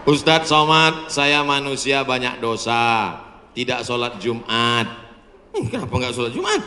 Ustadz Somad, saya manusia banyak dosa, tidak sholat Jumat. Kenapa nggak sholat Jumat?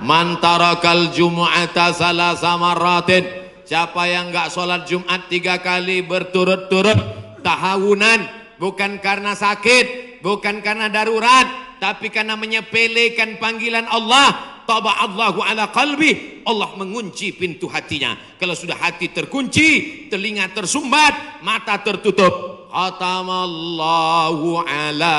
Man tarakal jumu'ata salasa marratin, siapa yang nggak sholat Jumat 3 kali berturut-turut tahawunan, bukan karena sakit, bukan karena darurat, tapi karena menyepelekan panggilan Allah, taba'allahu ala qalbi, Allah mengunci pintu hatinya. Kalau sudah hati terkunci, telinga tersumbat, mata tertutup, khatamallahu ala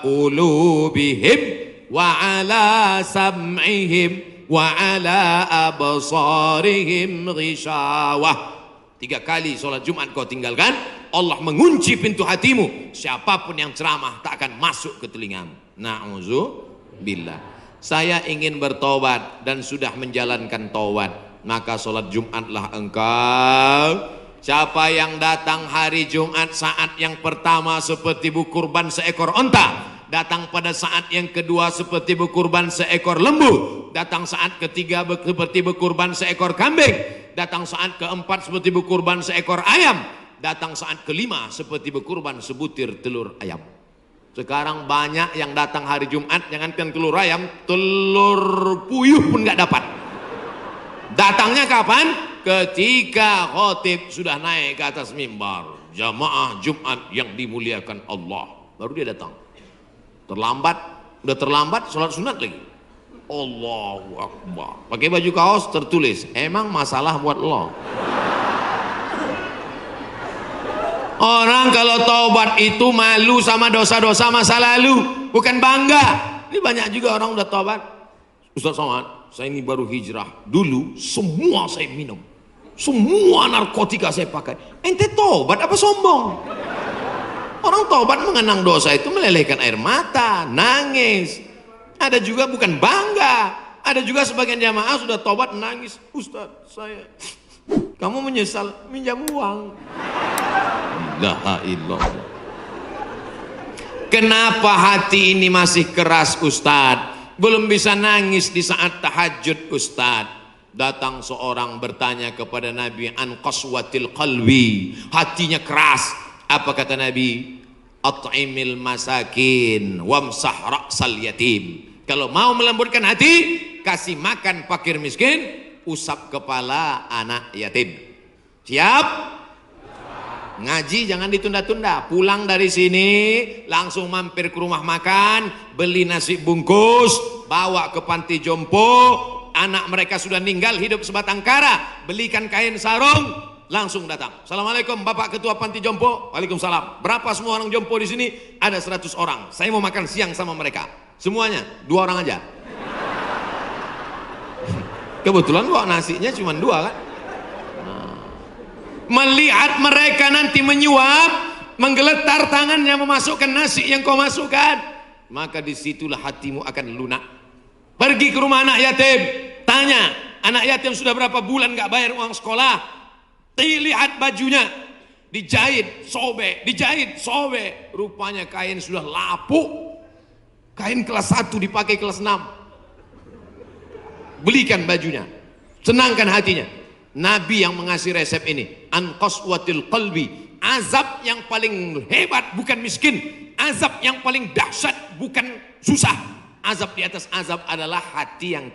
qulubihim wa ala sam'ihim wa ala absarihim ghishawah. 3 kali sholat Jumat kau tinggalkan, Allah mengunci pintu hatimu. Siapapun yang ceramah tak akan masuk ke telingamu. Na'udzubillah. Saya ingin bertobat dan sudah menjalankan taubat, maka sholat Jumatlah engkau. Siapa yang datang hari Jumat saat yang pertama seperti berkurban seekor onta, datang pada saat yang kedua seperti berkurban seekor lembu, datang saat ketiga seperti berkurban seekor kambing, datang saat keempat seperti berkurban seekor ayam, datang saat kelima seperti berkurban sebutir telur ayam. Sekarang banyak yang datang hari Jumat, jangankan telur ayam, telur puyuh pun nggak dapat. Datangnya kapan? Ketika khotib sudah naik ke atas mimbar, jamaah Jumat yang dimuliakan Allah, baru dia datang. Terlambat, udah terlambat sholat sunat lagi. Allahu Akbar. Pakai baju kaos tertulis, emang masalah buat lo. Orang kalau taubat itu malu sama dosa-dosa masa lalu, bukan bangga. Ini banyak juga orang udah taubat. Ustaz Somad, saya ini baru hijrah. Dulu semua saya minum, semua narkotika saya pakai. Ente taubat apa sombong? Orang taubat mengenang dosa itu melelehkan air mata, nangis. Ada juga bukan bangga. Ada juga sebagian jamaah sudah taubat nangis. Ustaz, saya, kamu menyesal minjam uang. La ilaha. Kenapa hati ini masih keras Ustaz? Belum bisa nangis di saat tahajud Ustaz. Datang seorang bertanya kepada Nabi an qaswatil qalbi, hatinya keras. Apa kata Nabi? At'imil masakin wamsah ra'sal yatim. Kalau mau melembutkan hati, kasih makan fakir miskin, usap kepala anak yatim. Siap? Ngaji jangan ditunda-tunda. Pulang dari sini langsung mampir ke rumah makan, beli nasi bungkus, bawa ke panti jompo. Anak mereka sudah meninggal, hidup sebatang kara, belikan kain sarung, langsung datang. Assalamualaikum Bapak Ketua Panti Jompo. Waalaikumsalam. Berapa semua orang jompo di sini? Ada 100 orang. Saya mau makan siang sama mereka. Semuanya 2 orang aja. Kebetulan kok nasinya cuma 2 kan. Melihat mereka nanti menyuap, menggeletar tangannya memasukkan nasi yang kau masukkan, maka disitulah hatimu akan lunak. Pergi ke rumah anak yatim, tanya anak yatim sudah berapa bulan gak bayar uang sekolah. Lihat bajunya, dijahit sobek, rupanya kain sudah lapuk, kain kelas 1 dipakai kelas 6. Belikan bajunya, senangkan hatinya. Nabi yang mengasih resep ini, an qaswatil qalbi, azab yang paling hebat bukan miskin, azab yang paling dahsyat bukan susah, azab di atas azab adalah hati yang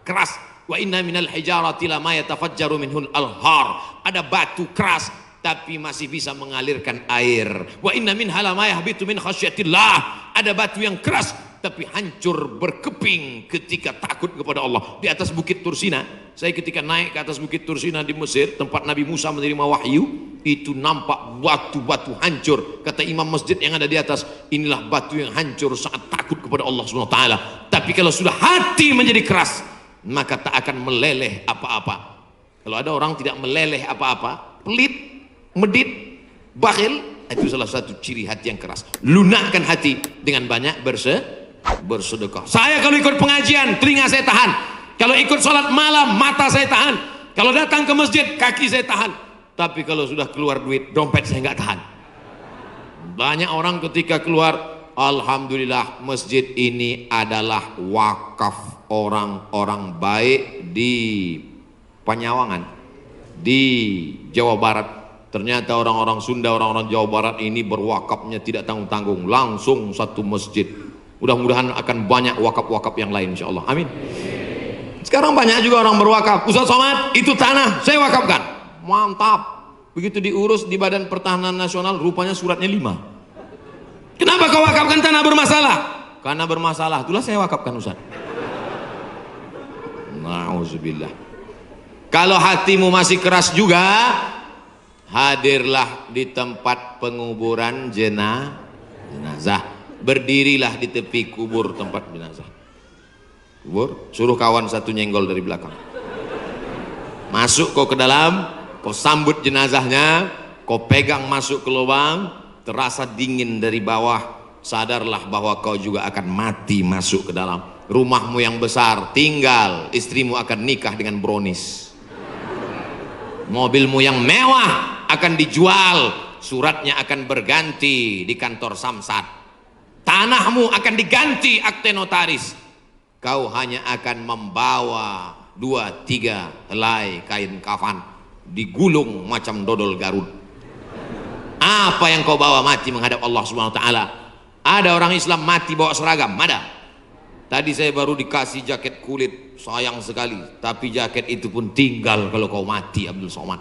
keras. Wa inna minal hijarati lama yatafajjaru minhul alhar, ada batu keras tapi masih bisa mengalirkan air. Wa inna minha lama yahbitu min khasyatillah, ada batu yang keras tapi hancur berkeping ketika takut kepada Allah. Di atas bukit Tursina, saya ketika naik ke atas bukit Tursina di Mesir, tempat Nabi Musa menerima wahyu, itu nampak batu-batu hancur. Kata imam masjid yang ada di atas, inilah batu yang hancur saat takut kepada Allah SWT. Tapi kalau sudah hati menjadi keras, maka tak akan meleleh apa-apa. Kalau ada orang tidak meleleh apa-apa, pelit, medit, bakhil, itu salah satu ciri hati yang keras. Lunakkan hati dengan banyak bersedekah. Saya kalau ikut pengajian, telinga saya tahan. Kalau ikut sholat malam, mata saya tahan. Kalau datang ke masjid, kaki saya tahan. Tapi kalau sudah keluar duit, dompet saya nggak tahan. Banyak orang ketika keluar, alhamdulillah masjid ini adalah wakaf orang-orang baik di Panyawangan, di Jawa Barat, Ternyata orang-orang Sunda, orang-orang Jawa Barat ini berwakafnya tidak tanggung-tanggung, langsung satu masjid. Mudah-mudahan akan banyak wakaf-wakaf yang lain insyaallah. Amin. Sekarang banyak juga orang berwakaf. Ustaz Somad, itu tanah saya wakafkan. Mantap. Begitu diurus di Badan Pertahanan Nasional, rupanya suratnya 5. Kenapa kau wakafkan tanah bermasalah? Karena bermasalah, itulah saya wakafkan Ustaz. Nauzubillah. Kalau hatimu masih keras juga, hadirlah di tempat penguburan jenazah. Berdirilah di tepi kubur tempat jenazah. Kubur, suruh kawan satu nyenggol dari belakang. Masuk kau ke dalam, kau sambut jenazahnya, kau pegang masuk ke lubang, terasa dingin dari bawah, sadarlah bahwa kau juga akan mati masuk ke dalam. Rumahmu yang besar tinggal, istrimu akan nikah dengan brownies. Mobilmu yang mewah akan dijual, suratnya akan berganti di kantor Samsat. Tanahmu akan diganti akte notaris. Kau hanya akan membawa 2-3 helai kain kafan digulung macam dodol Garut. Apa yang kau bawa mati menghadap Allah Subhanahu wa taala? Ada orang Islam mati bawa seragam, ada. Tadi saya baru dikasih jaket kulit, sayang sekali, tapi jaket itu pun tinggal kalau kau mati Abdul Somad.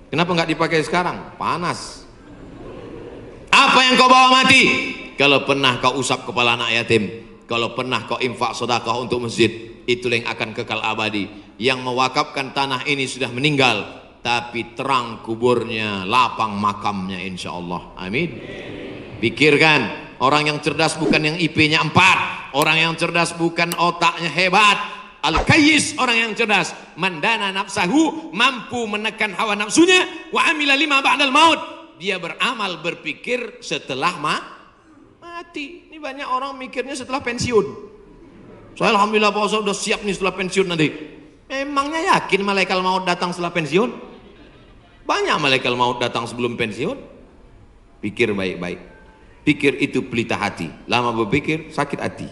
Kenapa nggak dipakai sekarang? Panas. Apa yang kau bawa mati? Kalau pernah kau usap kepala anak yatim, kalau pernah kau infak sedekah untuk masjid, itulah yang akan kekal abadi. Yang mewakafkan tanah ini sudah meninggal, tapi terang kuburnya, lapang makamnya insya Allah. Amin. Pikirkan, orang yang cerdas bukan yang IP-nya 4, orang yang cerdas bukan otaknya hebat. Al-Kayyis, orang yang cerdas, mandana nafsahu, mampu menekan hawa nafsunya, wa amila lima ba'dal maut, dia beramal berpikir setelah mati. Ini banyak orang mikirnya setelah pensiun. Saya alhamdulillah Pak Ustaz udah siap nih setelah pensiun nanti. Memangnya yakin malaikat maut datang setelah pensiun? Banyak malaikat maut datang sebelum pensiun. Pikir baik-baik. Pikir itu pelita hati. Lama berpikir sakit hati.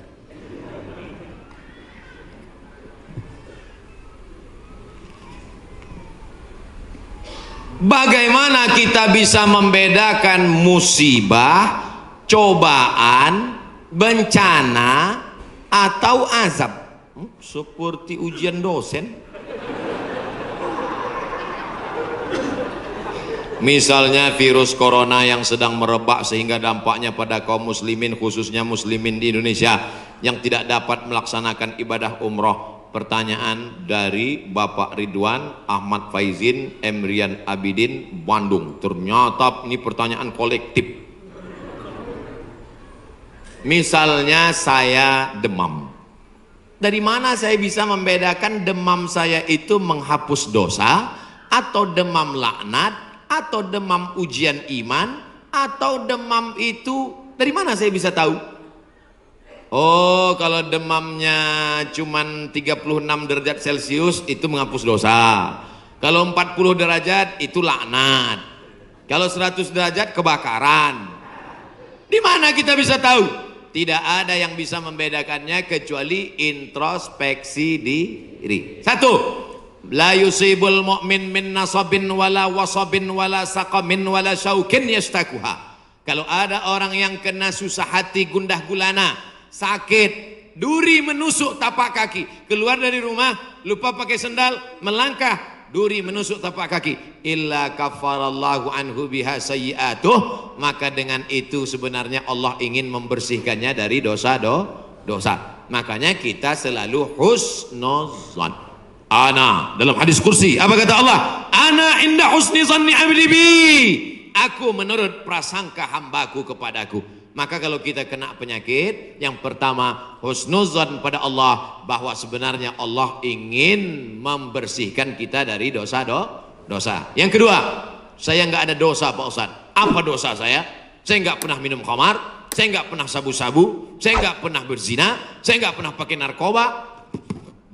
Bagaimana kita bisa membedakan musibah, cobaan, bencana, atau azab? Seperti ujian dosen. Misalnya virus corona yang sedang merebak sehingga dampaknya pada kaum muslimin, khususnya muslimin di Indonesia yang tidak dapat melaksanakan ibadah umroh. Pertanyaan dari Bapak Ridwan Ahmad Faizin Emrian Abidin Bandung. Ternyata ini pertanyaan kolektif. Misalnya saya demam, dari mana saya bisa membedakan demam saya itu menghapus dosa, atau demam laknat, atau demam ujian iman, atau demam itu dari mana saya bisa tahu? Oh, kalau demamnya cuman 36 derajat Celcius itu menghapus dosa. Kalau 40 derajat itu laknat. Kalau 100 derajat kebakaran. Di mana kita bisa tahu? Tidak ada yang bisa membedakannya kecuali introspeksi diri. 1. La yusibul mu'min min nasabin wala wasabin wala saqamin wala syaukin yastakuha. Kalau ada orang yang kena susah hati, gundah gulana, sakit, duri menusuk tapak kaki, keluar dari rumah lupa pakai sendal, melangkah, duri menusuk tapak kaki, illa kafarallahu anhu biha sayyi'atuh, maka dengan itu sebenarnya Allah ingin membersihkannya dari dosa. Makanya kita selalu husnuzan. Ana, dalam hadis kursi apa kata Allah? Ana inda husni zanni abdi bi, aku menurut prasangka hambaku kepadaku. Maka kalau kita kena penyakit, yang pertama husnuzan pada Allah, bahwa sebenarnya Allah ingin membersihkan kita dari dosa. Yang kedua, saya nggak ada dosa Pak Ustaz. Apa dosa saya? Saya nggak pernah minum khamar, saya nggak pernah sabu-sabu, saya nggak pernah berzina, saya nggak pernah pakai narkoba.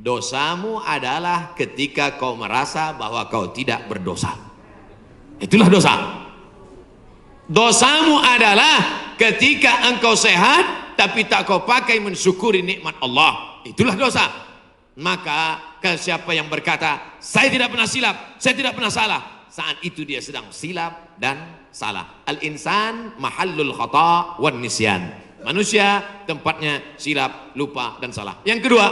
Dosamu adalah ketika kau merasa bahwa kau tidak berdosa. Itulah dosa. Dosamu adalah ketika engkau sehat tapi tak kau pakai mensyukuri nikmat Allah. Itulah dosa. Maka siapa yang berkata saya tidak pernah silap, saya tidak pernah salah, saat itu dia sedang silap dan salah. Al-insan mahallul khata' wan nisyan. Manusia tempatnya silap, lupa dan salah. Yang kedua,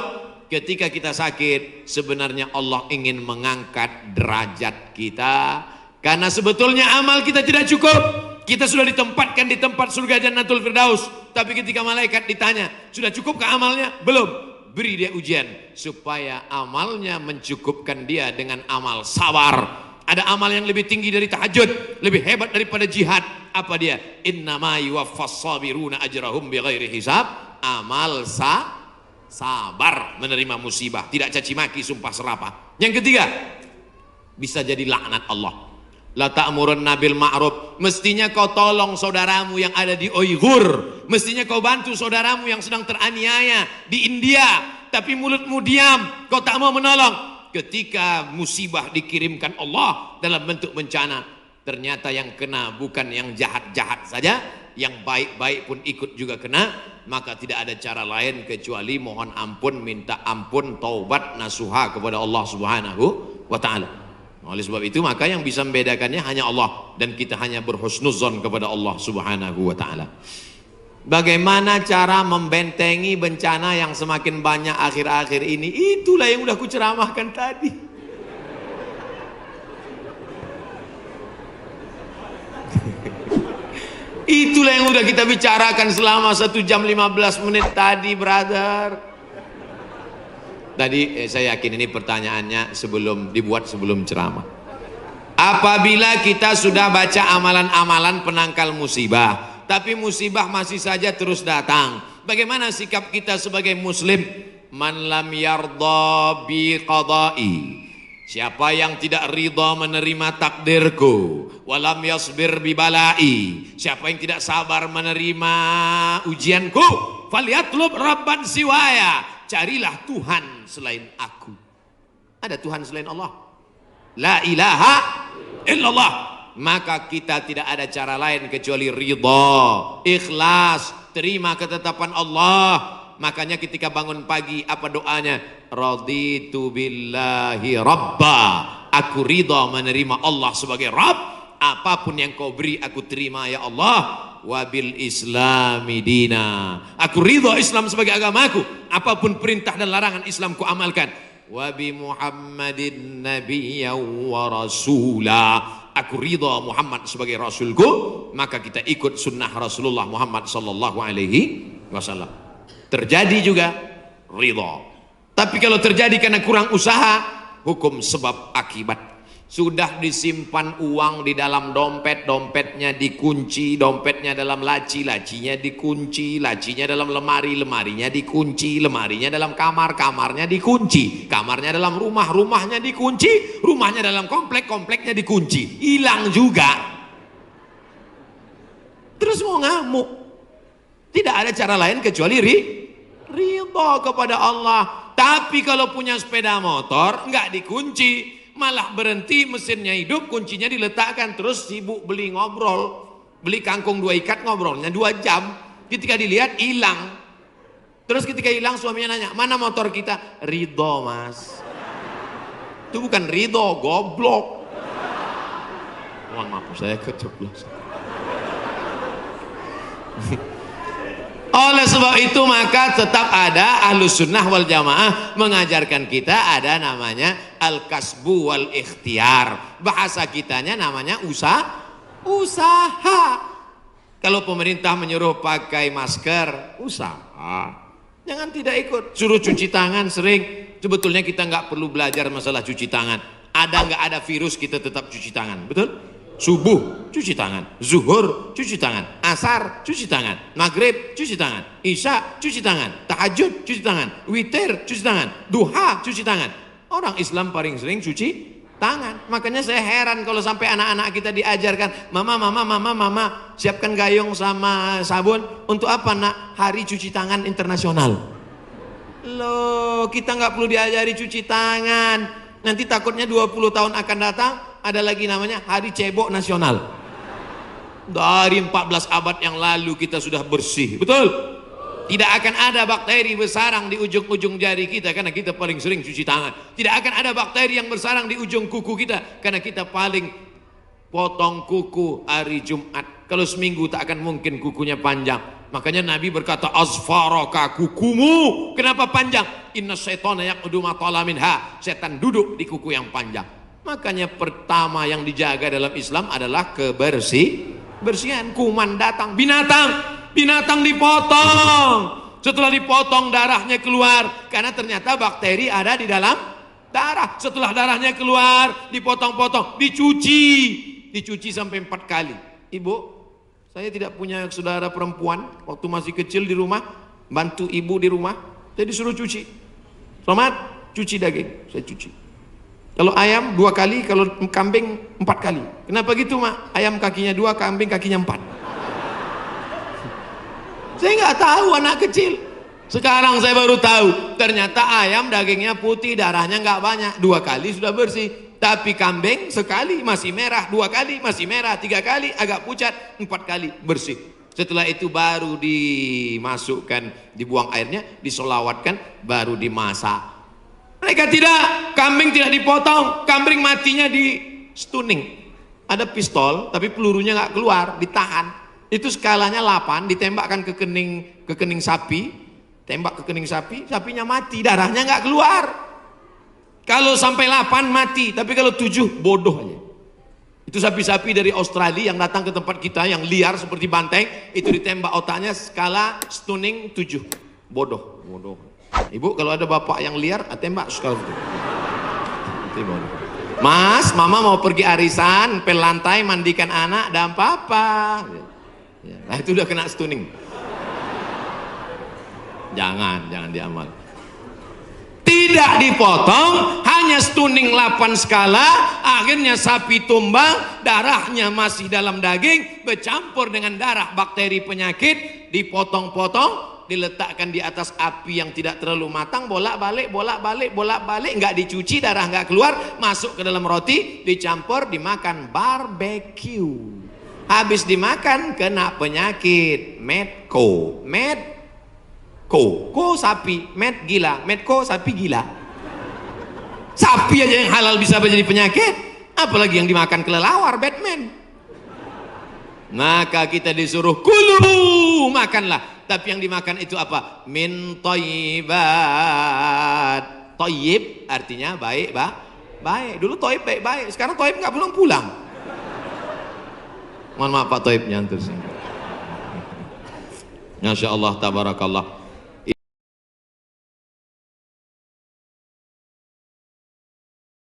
ketika kita sakit, sebenarnya Allah ingin mengangkat derajat kita, karena sebetulnya amal kita tidak cukup. Kita sudah ditempatkan di tempat surga Jannatul Firdaus, tapi ketika malaikat ditanya, sudah cukupkah amalnya? Belum. Beri dia ujian supaya amalnya mencukupkan dia dengan amal sabar. Ada amal yang lebih tinggi dari tahajud, lebih hebat daripada jihad. Apa dia? Innama yuwaffas sabiruna ajrahum bighairi hisab. Amal sabar, menerima musibah, tidak caci maki, sumpah serapah. Yang ketiga, bisa jadi laknat Allah. La ta'murunna bil ma'ruf, mestinya kau tolong saudaramu yang ada di Uighur, mestinya kau bantu saudaramu yang sedang teraniaya di India, tapi mulutmu diam, kau tak mau menolong. Ketika musibah dikirimkan Allah dalam bentuk bencana, ternyata yang kena bukan yang jahat-jahat saja, yang baik-baik pun ikut juga kena, maka tidak ada cara lain kecuali mohon ampun, minta ampun, taubat, nasuha kepada Allah Subhanahu wa ta'ala. Oleh sebab itu maka yang bisa membedakannya hanya Allah, dan kita hanya berhusnuzon kepada Allah Subhanahu wa ta'ala. Bagaimana cara membentengi bencana yang semakin banyak akhir-akhir ini? Itulah yang udah kuceramahkan tadi. Itulah yang udah kita bicarakan selama 1 jam 15 menit tadi, brother. Tadi saya yakin ini pertanyaannya sebelum ceramah. Apabila kita sudah baca amalan-amalan penangkal musibah, tapi musibah masih saja terus datang, bagaimana sikap kita sebagai muslim? Man lam yardha bi qada'i, siapa yang tidak ridha menerima takdirku, walam yasbir bi balai, siapa yang tidak sabar menerima ujianku, falyatlub rabban siwaya, carilah Tuhan selain aku. Ada Tuhan selain Allah? La ilaha illallah. Maka kita tidak ada cara lain kecuali ridha, ikhlas, terima ketetapan Allah. Makanya ketika bangun pagi apa doanya? Raditu billahi rabba, aku ridha menerima Allah sebagai Rabb. Apapun yang kau beri aku terima ya Allah. Wabil islami dina, aku ridha Islam sebagai agamaku. Apapun perintah dan larangan Islam ku amalkan. Wabi Muhammadin nabiyya wa rasula, aku ridha Muhammad sebagai rasulku, maka kita ikut sunnah Rasulullah Muhammad sallallahu alaihi wasallam. Terjadi juga ridha. Tapi kalau terjadi karena kurang usaha, hukum sebab akibat. Sudah disimpan uang di dalam dompet, dompetnya dikunci, dompetnya dalam laci, lacinya dikunci, lacinya dalam lemari, lemarinya dikunci, lemarinya dalam kamar, kamarnya dikunci, kamarnya dalam rumah, rumahnya dikunci, rumahnya dalam komplek, kompleknya dikunci, hilang juga. Terus mau ngamuk. Tidak ada cara lain kecuali ridha kepada Allah. Tapi kalau punya sepeda motor nggak dikunci, malah berhenti, mesinnya hidup, kuncinya diletakkan, terus sibuk beli ngobrol, beli kangkung 2 ikat, ngobrolnya 2 jam. Ketika dilihat hilang. Terus ketika hilang suaminya nanya, mana motor kita? Ridho mas. Itu bukan ridho, goblok. Mohon maaf saya keceplosan. Oleh sebab itu maka tetap ada Ahlus Sunnah wal Jamaah mengajarkan kita ada namanya al-kasbu wal ikhtiar. Bahasa kitanya namanya usaha. Kalau pemerintah menyuruh pakai masker, usaha. Jangan tidak ikut. Suruh cuci tangan sering. Sebetulnya kita nggak perlu belajar masalah cuci tangan. Ada nggak ada virus kita tetap cuci tangan, betul? Subuh cuci tangan, zuhur cuci tangan, asar cuci tangan, maghrib cuci tangan, isya cuci tangan, tahajud cuci tangan, witir cuci tangan, duha cuci tangan. Orang Islam paling sering cuci tangan. Makanya saya heran kalau sampai anak-anak kita diajarkan, mama siapkan gayung sama sabun. Untuk apa nak? Hari cuci tangan internasional. Loh, kita nggak perlu diajari cuci tangan. Nanti takutnya 20 tahun akan datang ada lagi namanya Hari Cebok Nasional. Dari 14 abad yang lalu kita sudah bersih, betul? Tidak akan ada bakteri bersarang di ujung-ujung jari kita karena kita paling sering cuci tangan. Tidak akan ada bakteri yang bersarang di ujung kuku kita karena kita paling potong kuku hari Jumat. Kalau seminggu tak akan mungkin kukunya panjang. Makanya Nabi berkata, asfaraka, kukumu kenapa panjang? Inna syaitana yaqudu ma tala minha. Setan duduk di kuku yang panjang. Makanya pertama yang dijaga dalam Islam adalah kebersihan. Kuman datang, binatang dipotong. Setelah dipotong darahnya keluar, karena ternyata bakteri ada di dalam darah. Setelah darahnya keluar, dipotong-potong, dicuci sampai 4 kali. Ibu, saya tidak punya saudara perempuan. Waktu masih kecil di rumah, bantu ibu di rumah, saya disuruh cuci. Selamat, cuci daging, saya cuci. Kalau ayam 2 kali, kalau kambing 4 kali. Kenapa gitu, Mak? Ayam kakinya 2, kambing kakinya 4. Saya nggak tahu, anak kecil. Sekarang saya baru tahu, ternyata ayam dagingnya putih, darahnya nggak banyak. 2 kali sudah bersih. Tapi kambing sekali masih merah, 2 kali masih merah, 3 kali agak pucat, 4 kali bersih. Setelah itu baru dimasukkan, dibuang airnya, disolawatkan, baru dimasak. Mereka tidak, kambing tidak dipotong, kambing matinya di stunning. Ada pistol, tapi pelurunya nggak keluar, ditahan. Itu skalanya 8, ditembakkan ke kening sapi, tembak ke kening sapi, sapinya mati, darahnya nggak keluar. Kalau sampai 8 mati, tapi kalau 7 bodoh aja. Itu sapi-sapi dari Australia yang datang ke tempat kita yang liar seperti banteng, itu ditembak otaknya skala stunning 7. Bodoh. Ibu kalau ada bapak yang liar, tembak skala itu. Mas, mama mau pergi arisan, pel lantai, mandikan anak, dan papa. Nah itu udah kena stunning. Jangan diamal. Tidak dipotong, hanya stunning 8 skala, akhirnya sapi tumbang, darahnya masih dalam daging, bercampur dengan darah bakteri penyakit, dipotong-potong, diletakkan di atas api yang tidak terlalu matang, bolak-balik, nggak dicuci, darah nggak keluar, masuk ke dalam roti, dicampur, dimakan, barbecue. Habis dimakan kena penyakit Medco. Ko sapi, gila, Medco sapi gila. Sapi aja yang halal bisa menjadi penyakit, apalagi yang dimakan kelelawar, Batman. Maka kita disuruh kulu, makanlah. Tapi yang dimakan itu apa? Min thayyibat. Thayyib artinya baik, baik. Dulu thayyib baik, sekarang thayyib nggak pulang. Mohon maaf Pak Thayyib nyantur sini. Masya Allah, tabarakallah.